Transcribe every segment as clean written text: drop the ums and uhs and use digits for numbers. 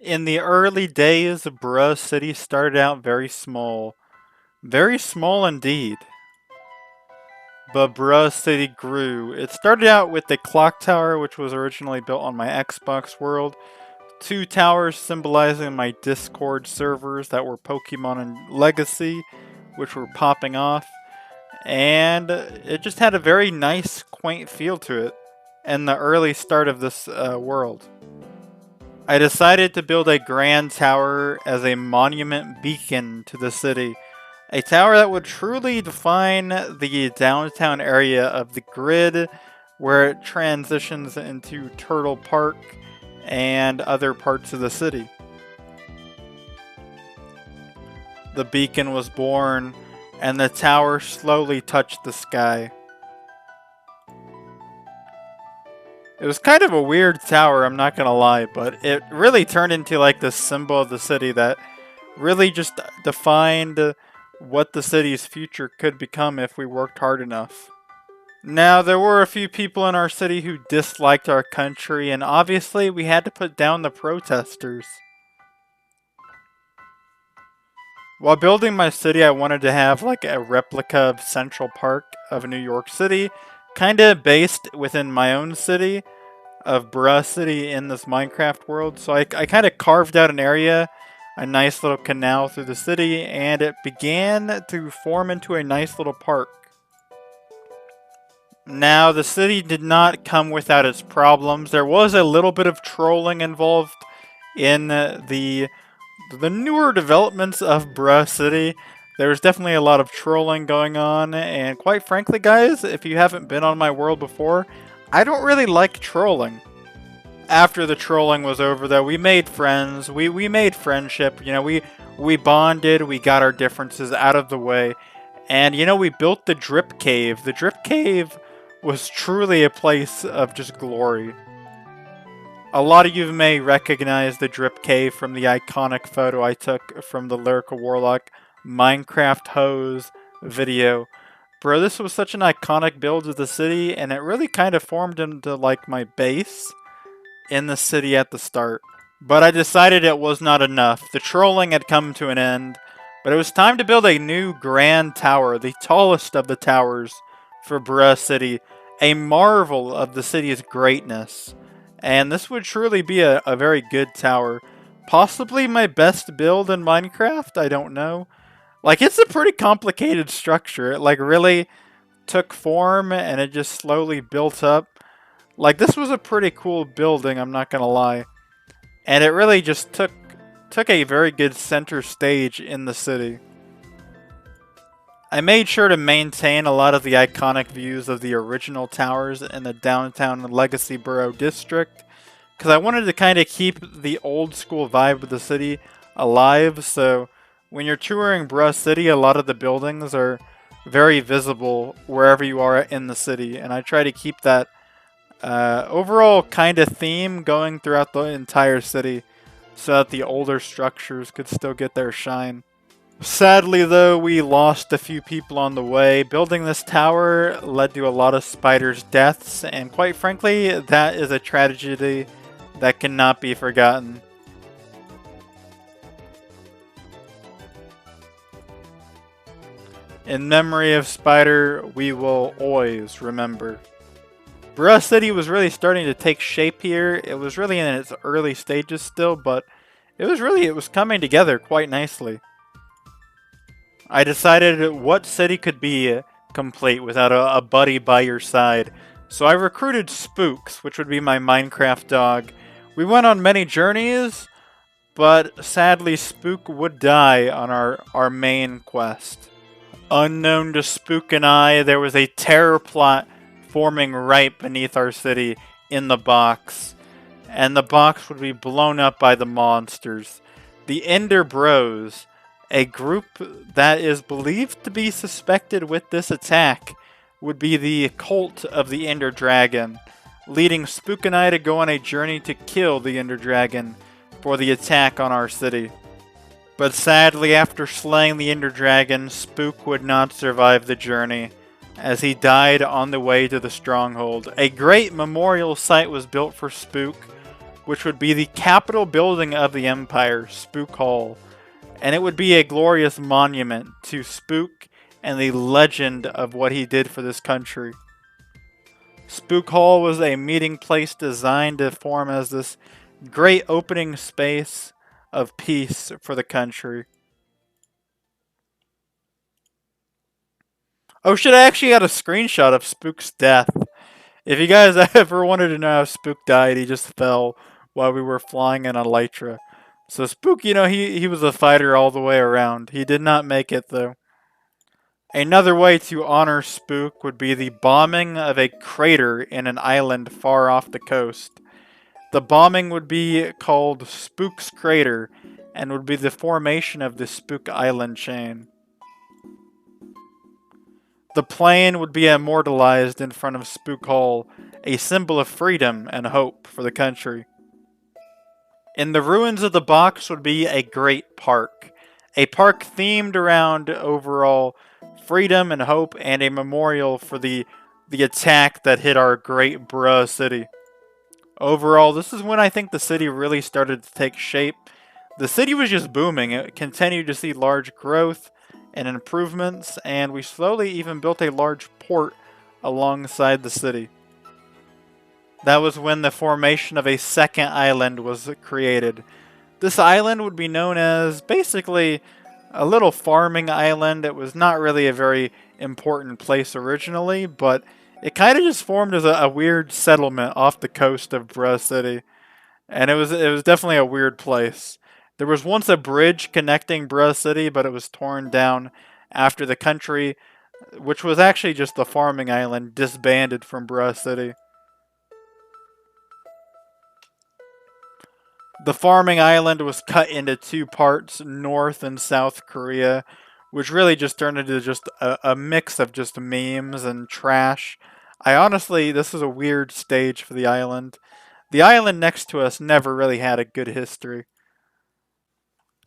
In the early days, Bruhcity started out very small. Very small indeed. But Bruhcity grew. It started out with the clock tower, which was originally built on my Xbox world. Two towers symbolizing my Discord servers that were Pokemon and Legacy, which were popping off. And it just had a very nice, quaint feel to it in the early start of this world. I decided to build a grand tower as a monument beacon to the city. A tower that would truly define the downtown area of the grid where it transitions into Turtle Park and other parts of the city. The beacon was born, and the tower slowly touched the sky. It was kind of a weird tower, I'm not gonna lie, but it really turned into like the symbol of the city that really just defined what the city's future could become if we worked hard enough. Now, there were a few people in our city who disliked our country, and obviously we had to put down the protesters. While building my city, I wanted to have like a replica of Central Park of New York City, kinda based within my own city of Bruhcity in this Minecraft world. So I kinda carved out an area, a nice little canal through the city, and it began to form into a nice little park. Now, the city did not come without its problems. There was a little bit of trolling involved in the newer developments of Bruhcity. There's definitely a lot of trolling going on, and quite frankly, guys, if you haven't been on my world before, I don't really like trolling. After the trolling was over, though, we made friends. We made friendship. You know, we bonded. We got our differences out of the way, and you know, we built the Drip Cave. The Drip Cave was truly a place of just glory. A lot of you may recognize the Drip Cave from the iconic photo I took from the Lyrical Warlock Minecraft Hose video. Bro, this was such an iconic build of the city, and it really kind of formed into like my base in the city at the start. But I decided it was not enough. The trolling had come to an end, but it was time to build a new grand tower, the tallest of the towers for Bruhcity, a marvel of the city's greatness. And this would truly be a very good tower. Possibly my best build in Minecraft, I don't know. Like, it's a pretty complicated structure. It, like, really took form and it just slowly built up. Like, this was a pretty cool building, I'm not gonna lie. And it really just took a very good center stage in the city. I made sure to maintain a lot of the iconic views of the original towers in the downtown Legacy Borough district, because I wanted to kind of keep the old school vibe of the city alive. So when you're touring Bruhcity, a lot of the buildings are very visible wherever you are in the city, and I try to keep that overall kind of theme going throughout the entire city so that the older structures could still get their shine. Sadly, though, we lost a few people on the way. Building this tower led to a lot of spiders' deaths, and quite frankly, that is a tragedy that cannot be forgotten. In memory of Spider, we will always remember. Bruhcity was really starting to take shape here. It was really in its early stages still, but it was coming together quite nicely. I decided what city could be complete without a buddy by your side. So I recruited Spooks, which would be my Minecraft dog. We went on many journeys, but sadly Spook would die on our main quest. Unknown to Spook and I, there was a terror plot forming right beneath our city in the box. And the box would be blown up by the monsters. The Ender Bros, a group that is believed to be suspected with this attack, would be the cult of the Ender Dragon, leading Spook and I to go on a journey to kill the Ender Dragon for the attack on our city. But sadly, after slaying the Ender Dragon, Spook would not survive the journey, as he died on the way to the stronghold. A great memorial site was built for Spook, which would be the capital building of the Empire, Spook Hall. And it would be a glorious monument to Spook and the legend of what he did for this country. Spook Hall was a meeting place designed to form as this great opening space of peace for the country. Oh shit, I actually got a screenshot of Spook's death. If you guys ever wanted to know how Spook died, he just fell while we were flying in Elytra. So Spook, he was a fighter all the way around. He did not make it, though. Another way to honor Spook would be the bombing of a crater in an island far off the coast. The bombing would be called Spook's Crater, and would be the formation of the Spook Island chain. The plane would be immortalized in front of Spook Hall, a symbol of freedom and hope for the country. In the ruins of the box would be a great park. A park themed around overall freedom and hope, and a memorial for the attack that hit our great Bruhcity. Overall, this is when I think the city really started to take shape. The city was just booming. It continued to see large growth and improvements, and we slowly even built a large port alongside the city. That was when the formation of a second island was created. This island would be known as basically a little farming island. It was not really a very important place originally, but it kind of just formed as a weird settlement off the coast of Bruhcity. And it was definitely a weird place. There was once a bridge connecting Bruhcity, but it was torn down after the country, which was actually just the farming island, disbanded from Bruhcity. The farming island was cut into two parts, North and South Korea, which really just turned into just a mix of just memes and trash. This is a weird stage for the island. The island next to us never really had a good history.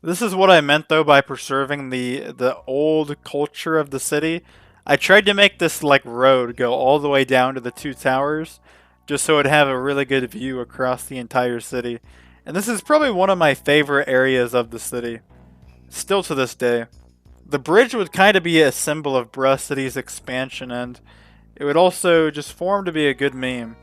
This is what I meant though by preserving the old culture of the city. I tried to make this road go all the way down to the two towers, just so it'd have a really good view across the entire city. And this is probably one of my favorite areas of the city, still to this day. The bridge would kind of be a symbol of Bruhcity's expansion, and it would also just form to be a good meme.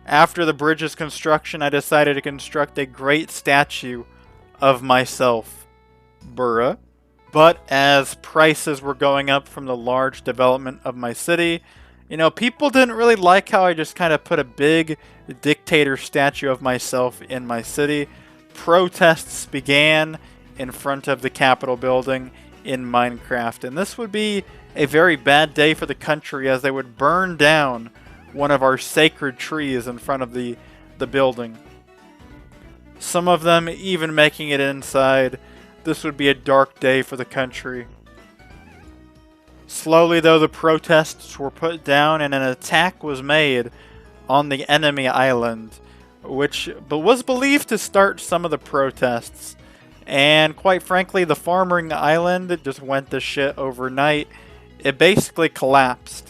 After the bridge's construction, I decided to construct a great statue of myself, Bruh. But as prices were going up from the large development of my city, people didn't really like how I just kind of put a big dictator statue of myself in my city. Protests began in front of the Capitol building in Minecraft, and this would be a very bad day for the country as they would burn down one of our sacred trees in front of the building. Some of them even making it inside. This would be a dark day for the country. Slowly, though, the protests were put down and an attack was made on the enemy island, which was believed to start some of the protests. And quite frankly, the farming island just went to shit overnight. It basically collapsed.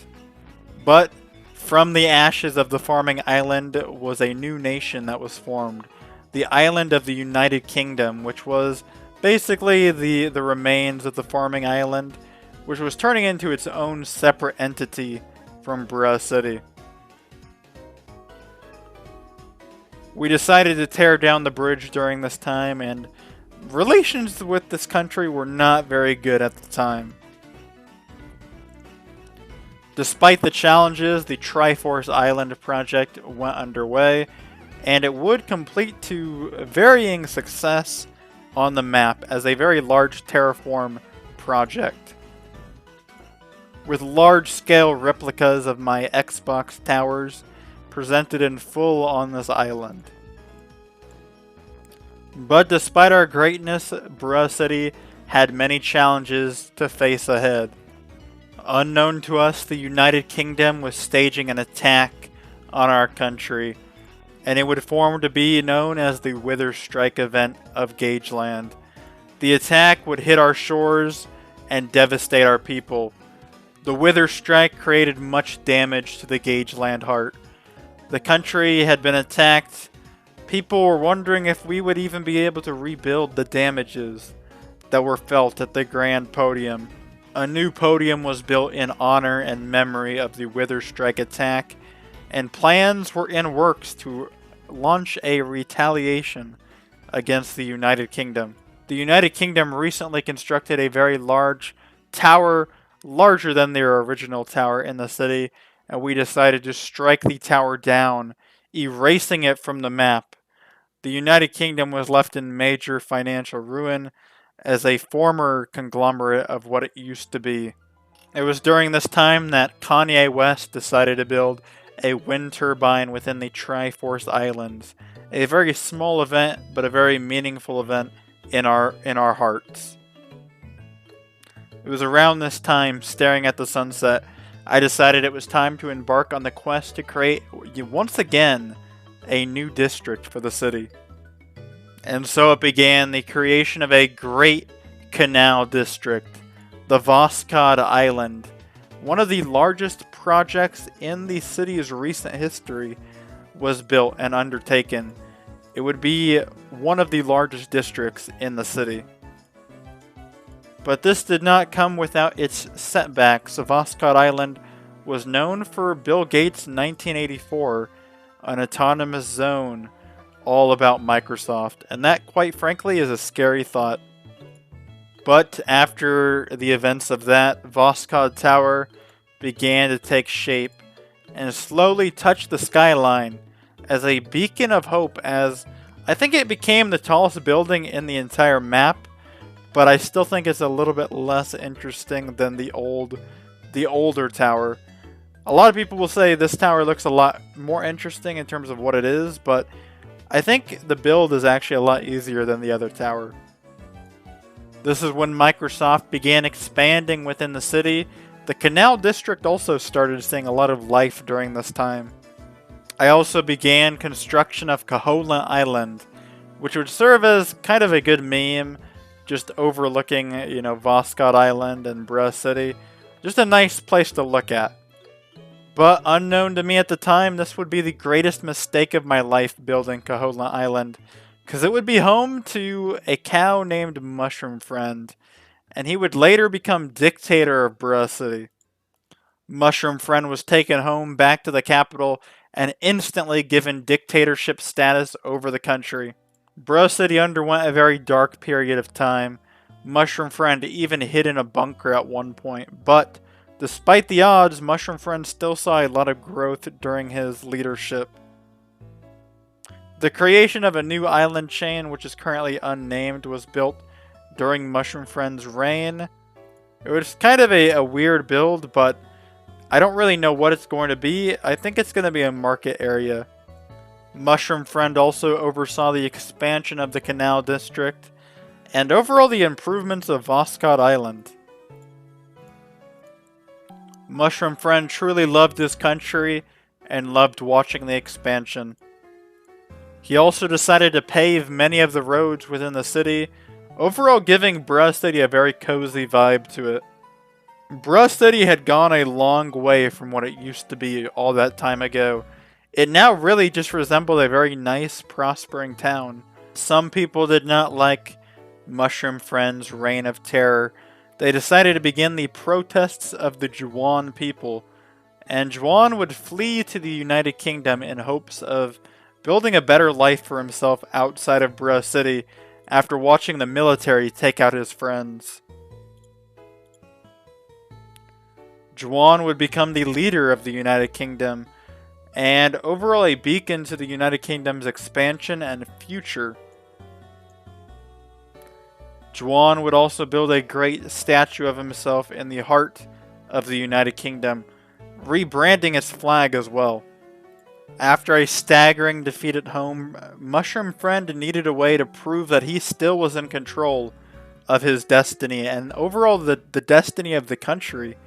But from the ashes of the farming island was a new nation that was formed. The island of the United Kingdom, which was basically the remains of the farming island, which was turning into its own separate entity from Bruhcity. We decided to tear down the bridge during this time, and relations with this country were not very good at the time. Despite the challenges, the Triforce Island project went underway, and it would complete to varying success on the map as a very large terraform project, with large-scale replicas of my Xbox towers presented in full on this island. But despite our greatness, Bruhcity had many challenges to face ahead. Unknown to us, the United Kingdom was staging an attack on our country, and it would form to be known as the Wither Strike event of Gageland. The attack would hit our shores and devastate our people. The Wither Strike created much damage to the Gageland heart. The country had been attacked. People were wondering if we would even be able to rebuild the damages that were felt at the Grand Podium. A new podium was built in honor and memory of the Wither Strike attack, and plans were in works to launch a retaliation against the United Kingdom. The United Kingdom recently constructed a very large tower, larger than their original tower in the city, and we decided to strike the tower down, erasing it from the map. The United Kingdom was left in major financial ruin as a former conglomerate of what it used to be. It was during this time that Kanye West decided to build a wind turbine within the Triforce Islands. A very small event, but a very meaningful event in our hearts. It was around this time, staring at the sunset, I decided it was time to embark on the quest to create, once again, a new district for the city. And so it began, the creation of a great canal district, the Voskhod Island, one of the largest projects in the city's recent history, was built and undertaken. It would be one of the largest districts in the city. But this did not come without its setbacks. Voskhod Island was known for Bill Gates' 1984, an autonomous zone all about Microsoft, and that, quite frankly, is a scary thought. But after the events of that, Voskhod Tower began to take shape and slowly touched the skyline as a beacon of hope, as I think it became the tallest building in the entire map, but I still think it's a little bit less interesting than the older tower. A lot of people will say this tower looks a lot more interesting in terms of what it is, but I think the build is actually a lot easier than the other tower. This is when Microsoft began expanding within the city. The Canal District also started seeing a lot of life during this time. I also began construction of Kohola Island, which would serve as kind of a good meme, just overlooking, Voskhod Island and Bruhcity. Just a nice place to look at. But unknown to me at the time, this would be the greatest mistake of my life building Kohola Island, because it would be home to a cow named Mushroom Friend, and he would later become dictator of Bruhcity. Mushroom Friend was taken home back to the capital and instantly given dictatorship status over the country. Bruhcity underwent a very dark period of time. Mushroom Friend even hid in a bunker at one point, but despite the odds, Mushroom Friend still saw a lot of growth during his leadership. The creation of a new island chain, which is currently unnamed, was built during Mushroom Friend's reign. It was kind of a weird build, but I don't really know what it's going to be. I think it's going to be a market area. Mushroom Friend also oversaw the expansion of the Canal District, and overall the improvements of Voskhod Island. Mushroom Friend truly loved his country and loved watching the expansion. He also decided to pave many of the roads within the city, overall giving Bruhcity a very cozy vibe to it. Bruhcity had gone a long way from what it used to be all that time ago. It now really just resembled a very nice, prospering town. Some people did not like Mushroom Friend's reign of terror. They decided to begin the protests of the Juan people, and Juan would flee to the United Kingdom in hopes of building a better life for himself outside of Bruhcity after watching the military take out his friends. Juan would become the leader of the United Kingdom, and overall a beacon to the United Kingdom's expansion and future. Juan would also build a great statue of himself in the heart of the United Kingdom, rebranding its flag as well. After a staggering defeat at home, Mushroom Friend needed a way to prove that he still was in control of his destiny and overall the destiny of the country.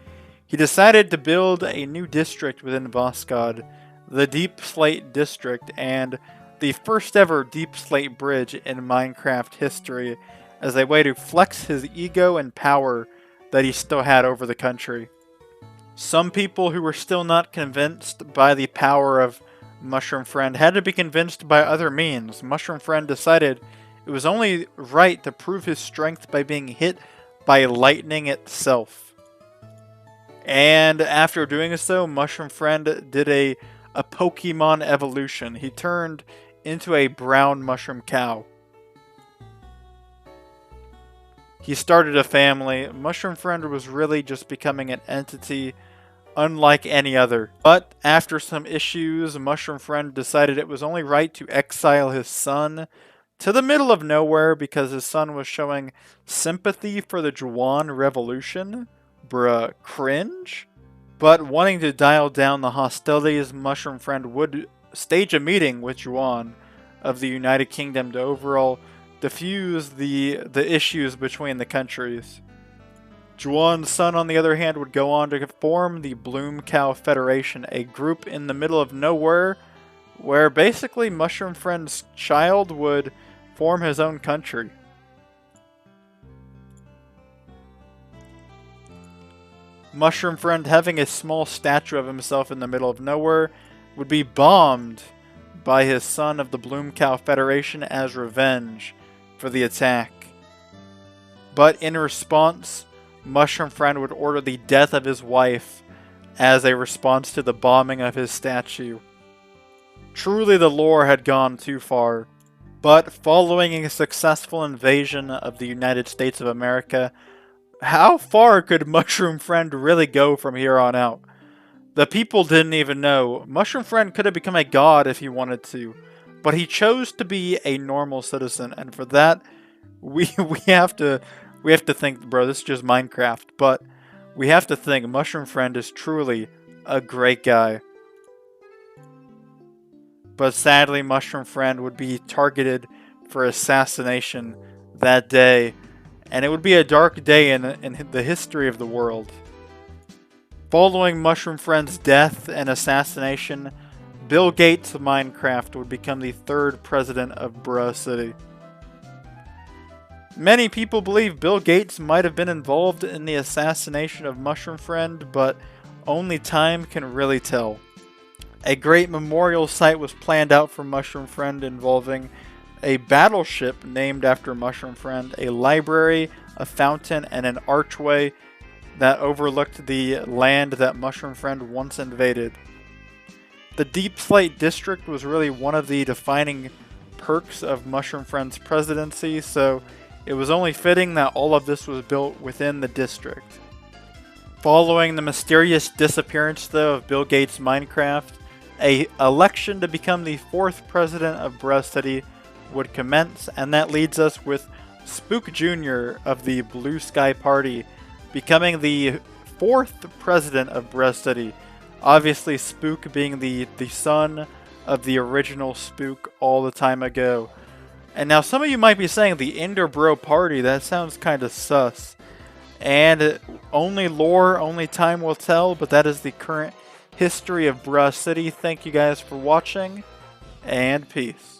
He decided to build a new district within Voskhod, the Deep Slate District, and the first ever Deep Slate Bridge in Minecraft history, as a way to flex his ego and power that he still had over the country. Some people who were still not convinced by the power of Mushroom Friend had to be convinced by other means. Mushroom Friend decided it was only right to prove his strength by being hit by lightning itself. And after doing so, Mushroom Friend did a Pokemon evolution. He turned into a brown mushroom cow. He started a family. Mushroom Friend was really just becoming an entity unlike any other. But after some issues, Mushroom Friend decided it was only right to exile his son to the middle of nowhere because his son was showing sympathy for the Juan Revolution. Bruh, cringe? But wanting to dial down the hostilities, Mushroom Friend would stage a meeting with Juan of the United Kingdom to overall diffuse the issues between the countries. Juan's son, on the other hand, would go on to form the Bloom Cow Federation, a group in the middle of nowhere where basically Mushroom Friend's child would form his own country. Mushroom Friend, having a small statue of himself in the middle of nowhere, would be bombed by his son of the Bloom Cow Federation as revenge for the attack. But in response, Mushroom Friend would order the death of his wife as a response to the bombing of his statue. Truly, the lore had gone too far. But following a successful invasion of the United States of America, how far could Mushroom Friend really go from here on out? The people didn't even know. Mushroom Friend could have become a god if he wanted to, but he chose to be a normal citizen, and for that, we have to think, bro, this is just Minecraft, but we have to think Mushroom Friend is truly a great guy. But sadly, Mushroom Friend would be targeted for assassination that day, and it would be a dark day in the history of the world. Following Mushroom Friend's death and assassination, Bill Gates of Minecraft would become the third president of Bruhcity. Many people believe Bill Gates might have been involved in the assassination of Mushroom Friend, but only time can really tell. A great memorial site was planned out for Mushroom Friend involving a battleship named after Mushroom Friend, a library, a fountain, and an archway that overlooked the land that Mushroom Friend once invaded. The Deep Slate District was really one of the defining perks of Mushroom Friend's presidency, so it was only fitting that all of this was built within the district. Following the mysterious disappearance, though, of Bill Gates' Minecraft, an election to become the fourth president of Bruhcity would commence, and that leads us with Spook Jr. of the Blue Sky Party becoming the fourth president of Bruhcity. Obviously, Spook being the son of the original Spook all the time ago. And now some of you might be saying the Enderbro Party, that sounds kind of sus. And only lore, only time will tell, but that is the current history of Bruhcity. Thank you guys for watching, and peace.